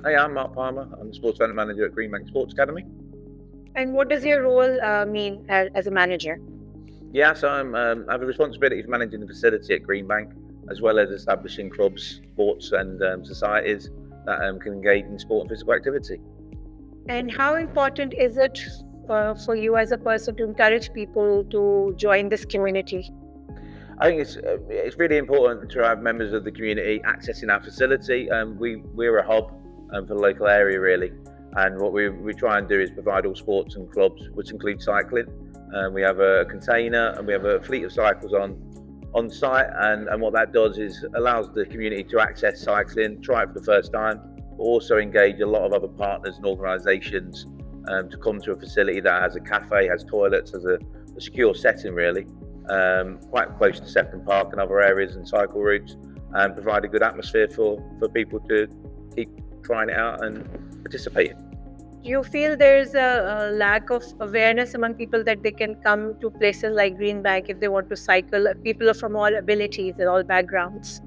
Hey, I'm Mark Palmer. I'm the sports development manager at Greenbank Sports Academy. And what does your role mean as a manager? Yeah, so I have a responsibility for managing the facility at Greenbank, as well as establishing clubs, sports, and societies that can engage in sport and physical activity. And how important is it for you as a person to encourage people to join this community? I think it's really important to have members of the community accessing our facility. We're a hub for the local area really, and what we try and do is provide all sports and clubs, which include cycling. We have a container and we have a fleet of cycles on site, and what that does is allows the community to access cycling, try it for the first time, but also engage a lot of other partners and organisations to come to a facility that has a cafe, has toilets, has a secure setting really, quite close to Sefton Park and other areas and cycle routes, and provide a good atmosphere for people to keep trying it out and participate. Do you feel there's a lack of awareness among people that they can come to places like Greenbank if they want to cycle? People are from all abilities and all backgrounds.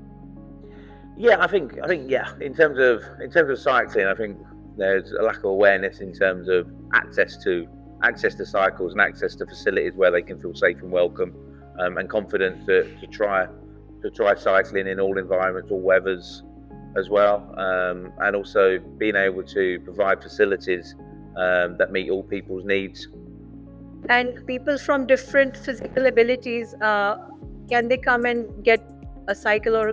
Yeah, I think yeah. In terms of cycling, I think there's a lack of awareness in terms of access to cycles and access to facilities where they can feel safe and welcome, and confident to try cycling in all environments, all weathers as well, and also being able to provide facilities that meet all people's needs. And people from different physical abilities, can they come and get a cycle or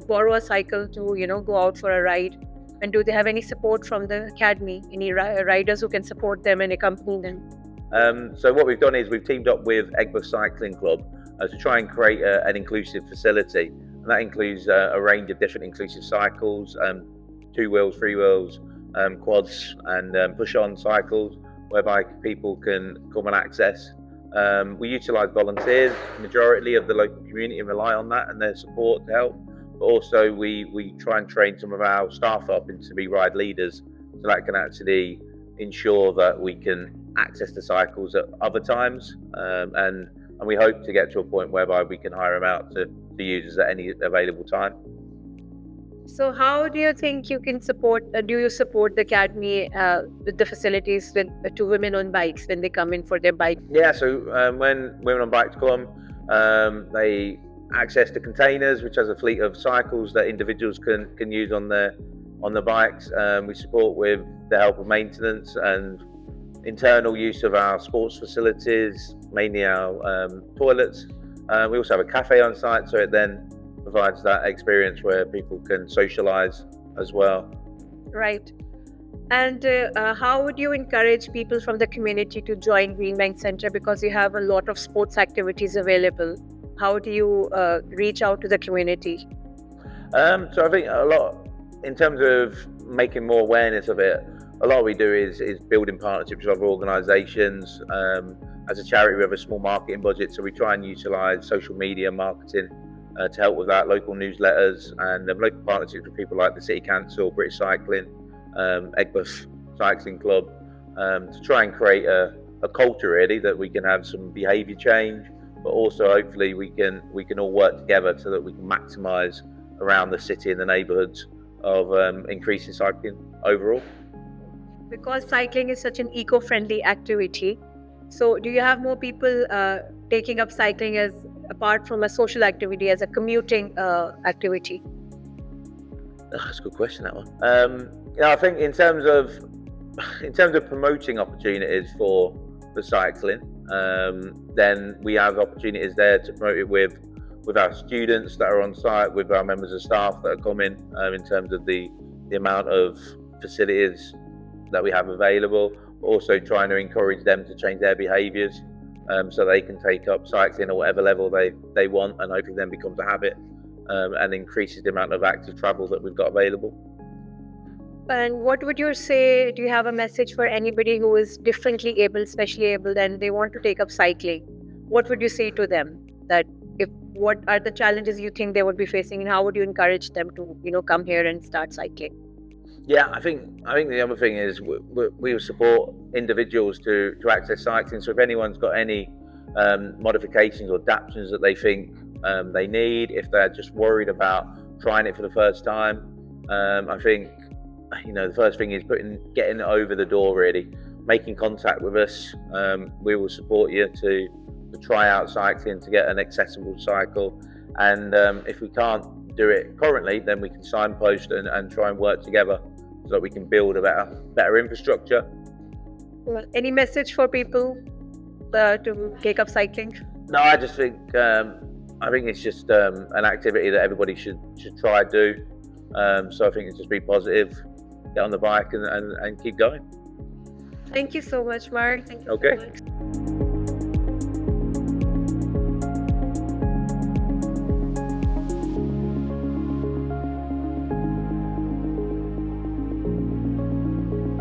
borrow a cycle to go out for a ride? And do they have any support from the academy? Any riders who can support them and accompany them? So what we've done is we've teamed up with Egbert Cycling Club to try and create an inclusive facility, and that includes a range of different inclusive cycles, 2 wheels, 3 wheels, quads, and push-on cycles, whereby people can come and access. We utilise volunteers, the majority of the local community, and rely on that and their support to help. But also we try and train some of our staff up into be ride leaders, so that can actually ensure that we can access the cycles at other times, and we hope to get to a point whereby we can hire them out to users at any available time. So how do you think you can do you support the academy with the facilities to women on bikes when they come in for their bike? Yeah, so when women on bikes come, they access the containers, which has a fleet of cycles that individuals can use on the bikes. We support with the help of maintenance and internal use of our sports facilities, mainly our toilets. We also have a cafe on site, so it then provides that experience where people can socialise as well. Right. And how would you encourage people from the community to join Greenbank Center, because you have a lot of sports activities available? How do you reach out to the community? So I think a lot in terms of making more awareness of it. A lot we do is building partnerships with other organisations. As a charity, we have a small marketing budget, so we try and utilise social media marketing to help with that, local newsletters, and local partnerships with people like the City Council, British Cycling, Egbert Cycling Club, to try and create a culture really that we can have some behaviour change, but also hopefully we can all work together so that we can maximise around the city and the neighbourhoods of increasing cycling overall. Because cycling is such an eco-friendly activity, so do you have more people taking up cycling as apart from a social activity, as a commuting activity? That's a good question, that one. Yeah, I think in terms of promoting opportunities for cycling, then we have opportunities there to promote it with our students that are on site, with our members of staff that are coming, in terms of the amount of facilities that we have available, but also trying to encourage them to change their behaviours, so they can take up cycling at whatever level they want, and hopefully then becomes a habit, and increases the amount of active travel that we've got available. And what would you say, do you have a message for anybody who is differently able, specially able, and they want to take up cycling? What would you say to them? What are the challenges you think they would be facing, and how would you encourage them to come here and start cycling? Yeah, I think the other thing is we will support individuals to access cycling. So if anyone's got any modifications or adaptations that they think they need, if they're just worried about trying it for the first time, I think the first thing is getting it over the door, really, making contact with us. We will support you to try out cycling, to get an accessible cycle, and if we can't do it currently, then we can signpost and try and work together so that we can build a better infrastructure. Well, any message for people to take up cycling? No, I just think it's just an activity that everybody should try to do. So I think it's just be positive, get on the bike and keep going. Thank you so much, Mark. Thank you Okay. so much.